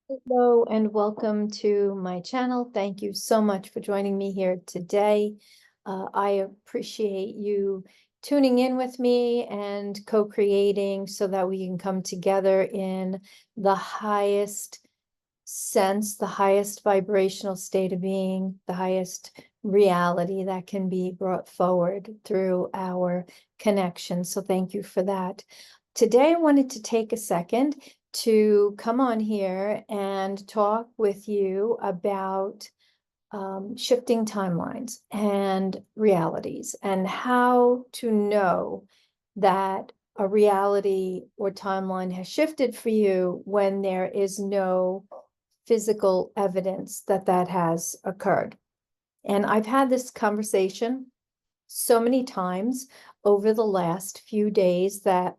Hello and welcome to my channel. Thank you so much for joining me here today. I appreciate you tuning in with me and co-creating so that we can come together in the highest sense, the highest vibrational state of being, the highest reality that can be brought forward through our connection. So thank you for that. Today, I wanted to take a second to come on here and talk with you about shifting timelines and realities and how to know that a reality or timeline has shifted for you when there is no physical evidence that that has occurred. And I've had this conversation so many times over the last few days that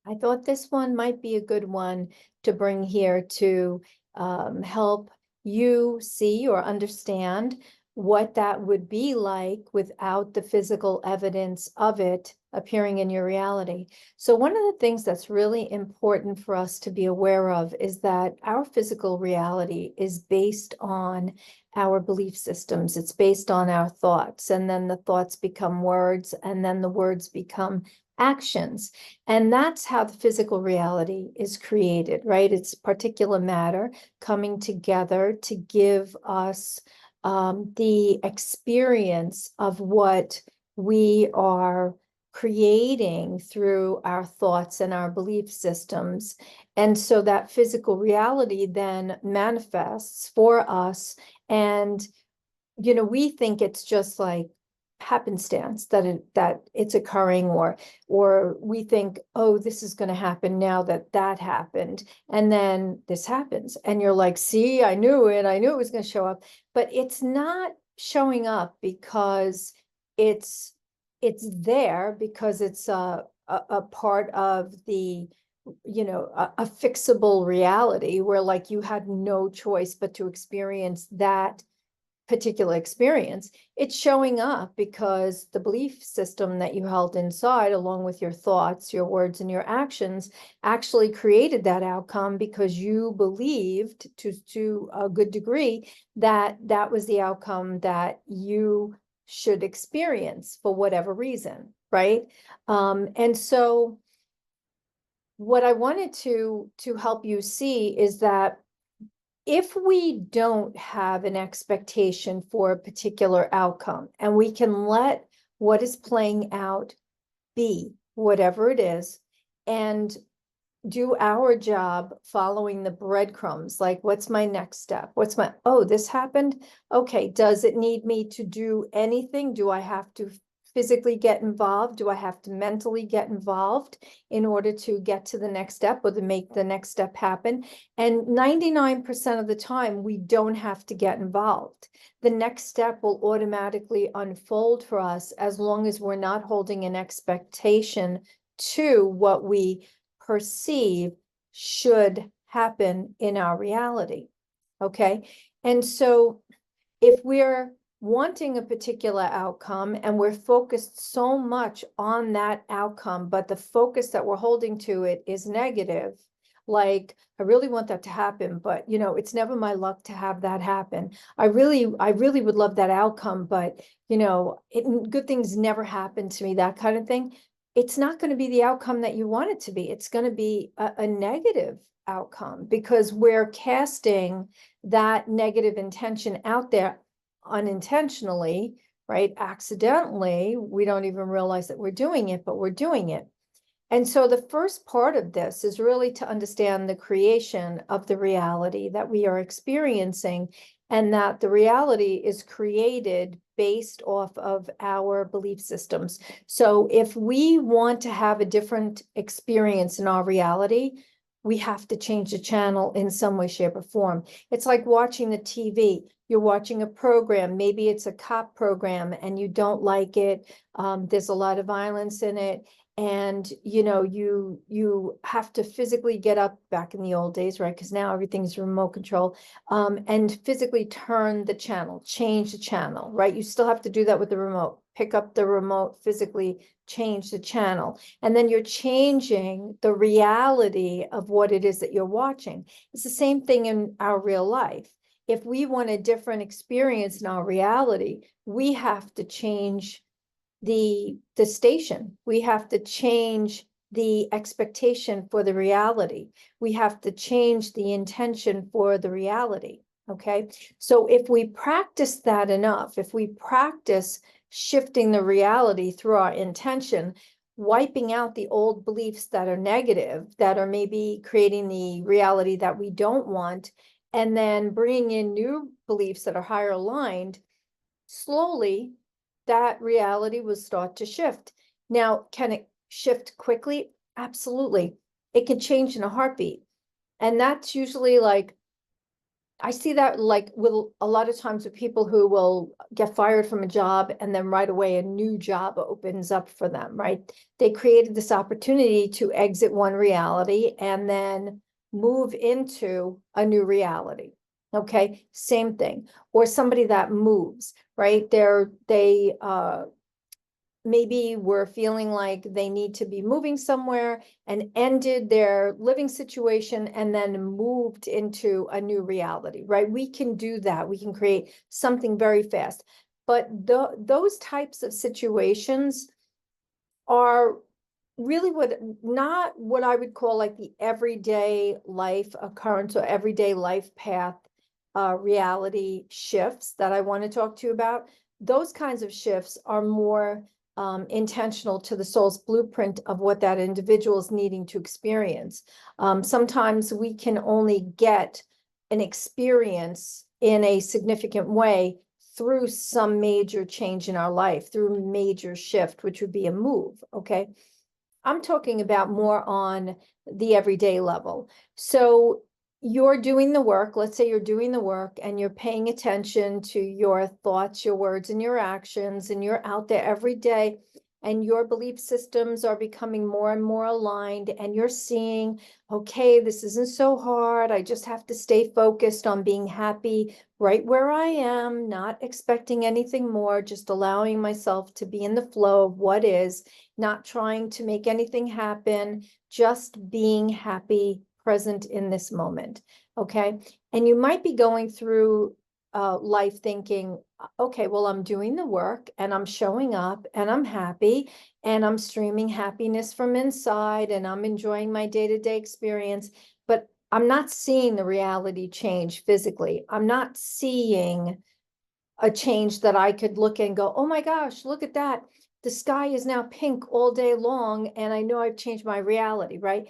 I thought this one might be a good one to bring here to help you see or understand what that would be like without the physical evidence of it appearing in your reality. So one of the things that's really important for us to be aware of is that our physical reality is based on our belief systems. It's based on our thoughts, and then the thoughts become words, and then the words become actions. And that's how the physical reality is created, right? It's particular matter coming together to give us the experience of what we are creating through our thoughts and our belief systems. And so that physical reality then manifests for us. And, we think it's just like happenstance that it's occurring, or we think, oh, this is going to happen now that happened, and then this happens and you're like, see, I knew it was going to show up. But it's not showing up because it's there because it's a part of the a fixable reality where like you had no choice but to experience that particular experience. It's showing up because the belief system that you held inside, along with your thoughts, your words, and your actions, actually created that outcome because you believed to a good degree that that was the outcome that you should experience for whatever reason, right? And so what I wanted to help you see is that if we don't have an expectation for a particular outcome and we can let what is playing out be whatever it is and do our job following the breadcrumbs, like what's my next step? Oh, this happened? Okay, does it need me to do anything? Do I have to physically get involved? Do I have to mentally get involved in order to get to the next step or to make the next step happen? And 99% of the time, we don't have to get involved. The next step will automatically unfold for us as long as we're not holding an expectation to what we perceive should happen in our reality. Okay. And so if we're wanting a particular outcome and we're focused so much on that outcome, but the focus that we're holding to it is negative, like, I really want that to happen, but it's never my luck to have that happen. I really would love that outcome, but good things never happen to me, that kind of thing. It's not going to be the outcome that you want it to be. It's going to be a negative outcome because we're casting that negative intention out there unintentionally, right? Accidentally. We don't even realize that we're doing it, but we're doing it. And so the first part of this is really to understand the creation of the reality that we are experiencing, and that the reality is created based off of our belief systems. So if we want to have a different experience in our reality, we have to change the channel in some way, shape, or form. It's like watching the TV. You're watching a program, maybe it's a cop program and you don't like it. There's a lot of violence in it. and you have to physically get up, back in the old days, right? Because now everything's remote control, and physically turn the channel, change the channel, right? You still have to do that with the remote. Pick up the remote, physically change the channel, and then you're changing the reality of what it is that you're watching. It's the same thing in our real life. If we want a different experience in our reality, we have to change the station. We have to change the expectation for the reality. We have to change the intention for the reality. Okay. So if we practice that enough, if we practice shifting the reality through our intention, wiping out the old beliefs that are negative, that are maybe creating the reality that we don't want, and then bringing in new beliefs that are higher aligned, slowly that reality will start to shift. Now, can it shift quickly? Absolutely. It can change in a heartbeat. And that's usually like, I see that like with a lot of times with people who will get fired from a job and then right away a new job opens up for them, right? They created this opportunity to exit one reality and then move into a new reality. Okay, same thing. Or somebody that moves, right? They maybe were feeling like they need to be moving somewhere and ended their living situation and then moved into a new reality, right? We can do that. We can create something very fast. But those types of situations are really not what I would call like the everyday life occurrence or everyday life path reality shifts that I want to talk to you about. Those kinds of shifts are more intentional to the soul's blueprint of what that individual is needing to experience. Sometimes we can only get an experience in a significant way through some major change in our life, through a major shift, which would be a move, okay? I'm talking about more on the everyday level. So you're doing the work, let's say you're doing the work and you're paying attention to your thoughts, your words, and your actions, and you're out there every day, and your belief systems are becoming more and more aligned, and you're seeing, okay, this isn't so hard. I just have to stay focused on being happy right where I am, not expecting anything more, just allowing myself to be in the flow of what is, not trying to make anything happen, just being happy, present in this moment. Okay. And you might be going through life thinking, okay, well, I'm doing the work and I'm showing up and I'm happy and I'm streaming happiness from inside and I'm enjoying my day-to-day experience, but I'm not seeing the reality change physically. I'm not seeing a change that I could look and go, oh my gosh, look at that. The sky is now pink all day long, and I know I've changed my reality, right?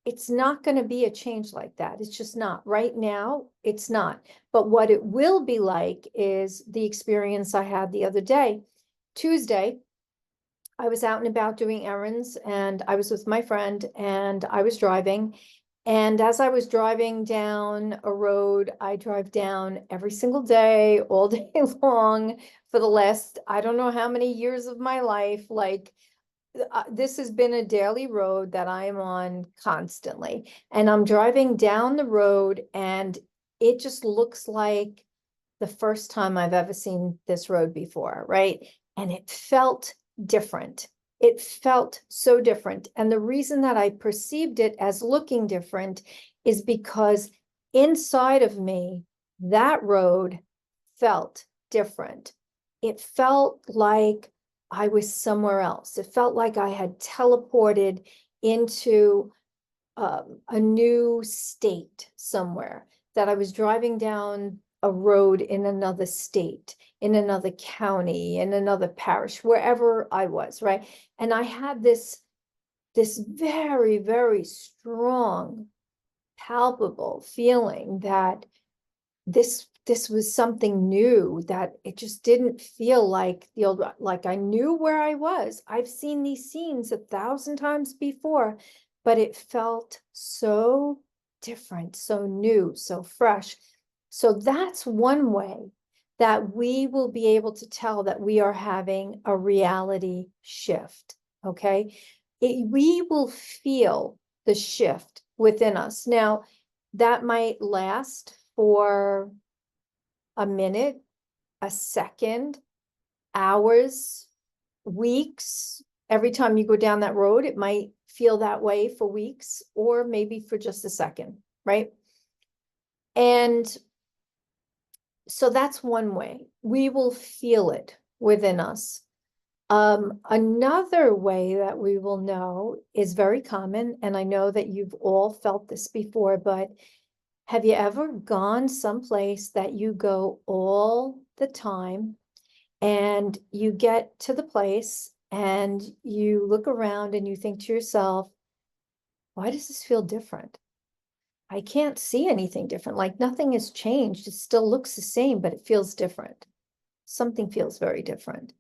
It's not going to be a change like that. It's just not. Right now, it's not. But what it will be like is the experience I had the other day. Tuesday, I was out and about doing errands, and I was with my friend, and I was driving. And as I was driving down a road, I drive down every single day, all day long for the last, I don't know how many years of my life. Like, this has been a daily road that I am on constantly. And I'm driving down the road, and it just looks like the first time I've ever seen this road before, right? And it felt different. It felt so different. And the reason that I perceived it as looking different is because inside of me, that road felt different. It felt like I was somewhere else. It felt like I had teleported into a new state somewhere, that I was driving down a road in another state, in another county, in another parish, wherever I was, right? And I had this very, very strong, palpable feeling that this was something new, that it just didn't feel like the old, like I knew where I was. I've seen these scenes 1,000 times before, but it felt so different, so new, so fresh. So that's one way that we will be able to tell that we are having a reality shift. Okay. we will feel the shift within us. Now, that might last for a minute, a second, hours, weeks. Every time you go down that road, it might feel that way for weeks or maybe for just a second, right? And so that's one way. We will feel it within us. Another way that we will know is very common, and I know that you've all felt this before, but have you ever gone someplace that you go all the time and you get to the place and you look around and you think to yourself, why does this feel different? I can't see anything different. Like nothing has changed. It still looks the same, but it feels different. Something feels very different.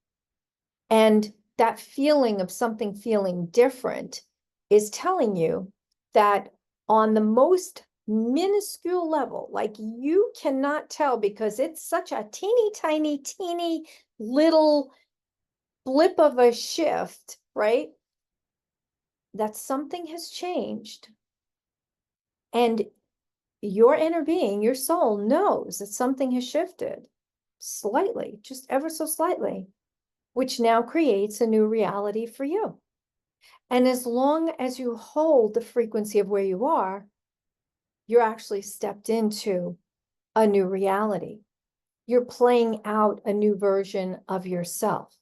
And that feeling of something feeling different is telling you that on the most minuscule level, like you cannot tell because it's such a teeny little blip of a shift, right? That something has changed. And your inner being, your soul knows that something has shifted slightly, just ever so slightly, which now creates a new reality for you. And as long as you hold the frequency of where you are, you're actually stepped into a new reality. You're playing out a new version of yourself.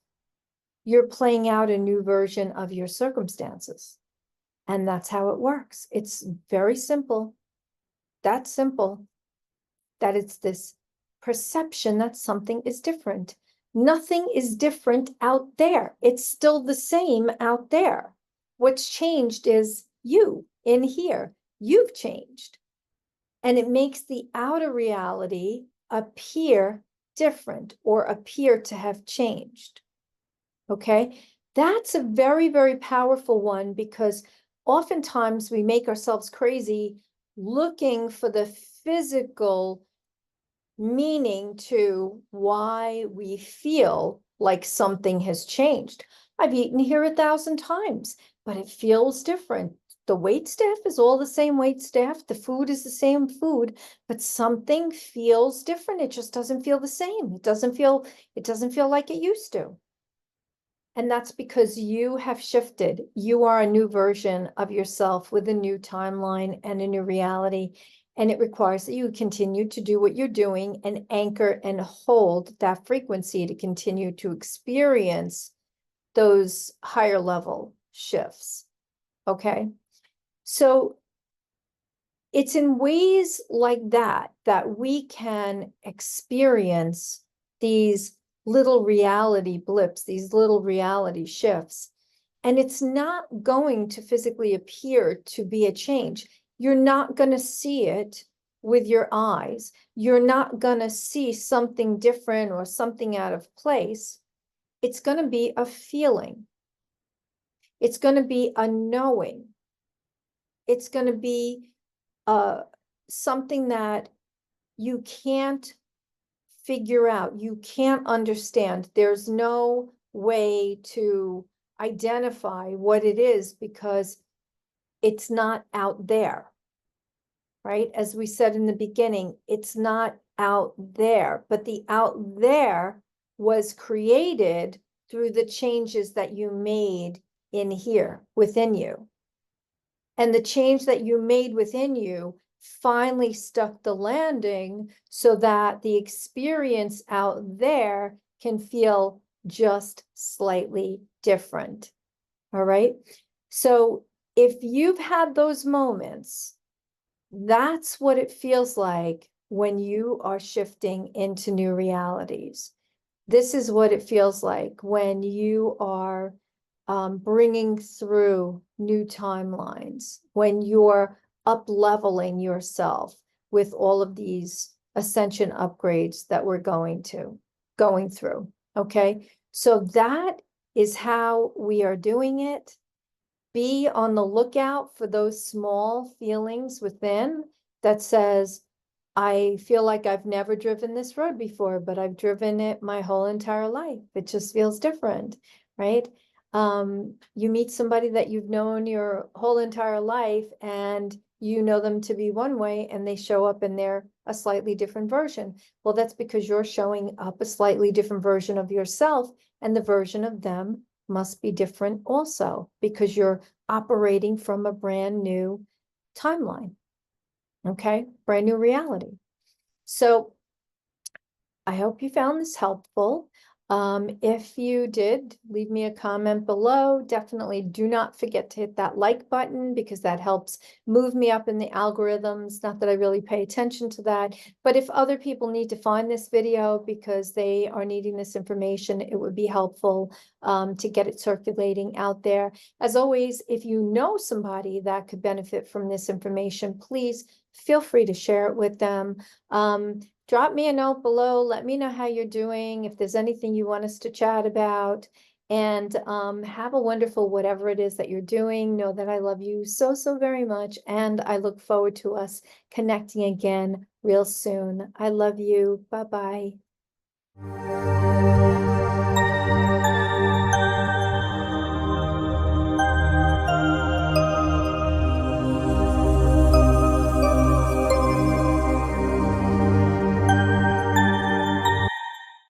You're playing out a new version of your circumstances. And that's how it works. It's very simple. That's simple. That it's this perception that something is different. Nothing is different out there. It's still the same out there. What's changed is you in here. You've changed. And it makes the outer reality appear different or appear to have changed. Okay? That's a very powerful one because oftentimes we make ourselves crazy looking for the physical meaning to why we feel like something has changed. I've eaten here 1,000 times, but it feels different. The wait staff is all the same wait staff. The food is the same food, but something feels different. It just doesn't feel the same. It doesn't feel like it used to. And that's because you have shifted. You are a new version of yourself with a new timeline and a new reality. And it requires that you continue to do what you're doing and anchor and hold that frequency to continue to experience those higher level shifts. Okay. So it's in ways like that that we can experience these little reality blips, these little reality shifts. And it's not going to physically appear to be a change. You're not going to see it with your eyes. You're not going to see something different or something out of place. It's going to be a feeling. It's going to be a knowing. It's going to be something that you can't figure out. You can't understand. There's no way to identify what it is because it's not out there, right? As we said in the beginning, it's not out there, but the out there was created through the changes that you made in here within you. And the change that you made within you finally stuck the landing so that the experience out there can feel just slightly different. All right. So if you've had those moments, that's what it feels like when you are shifting into new realities. This is what it feels like when you are bringing through new timelines, when you're up-leveling yourself with all of these ascension upgrades that we're going through, okay? So that is how we are doing it. Be on the lookout for those small feelings within that says, I feel like I've never driven this road before, but I've driven it my whole entire life. It just feels different, right? You meet somebody that you've known your whole entire life and you know them to be one way and they show up and they're a slightly different version. Well, that's because you're showing up a slightly different version of yourself, and the version of them must be different also because you're operating from a brand new timeline. Okay, brand new reality. So I hope you found this helpful. If you did, leave me a comment below. Definitely do not forget to hit that like button because that helps move me up in the algorithms. Not that I really pay attention to that, but if other people need to find this video because they are needing this information, it would be helpful to get it circulating out there. As always, if you know somebody that could benefit from this information, please feel free to share it with them. Drop me a note below. Let me know how you're doing. If there's anything you want us to chat about, and have a wonderful whatever it is that you're doing. Know that I love you so, so very much. And I look forward to us connecting again real soon. I love you. Bye-bye.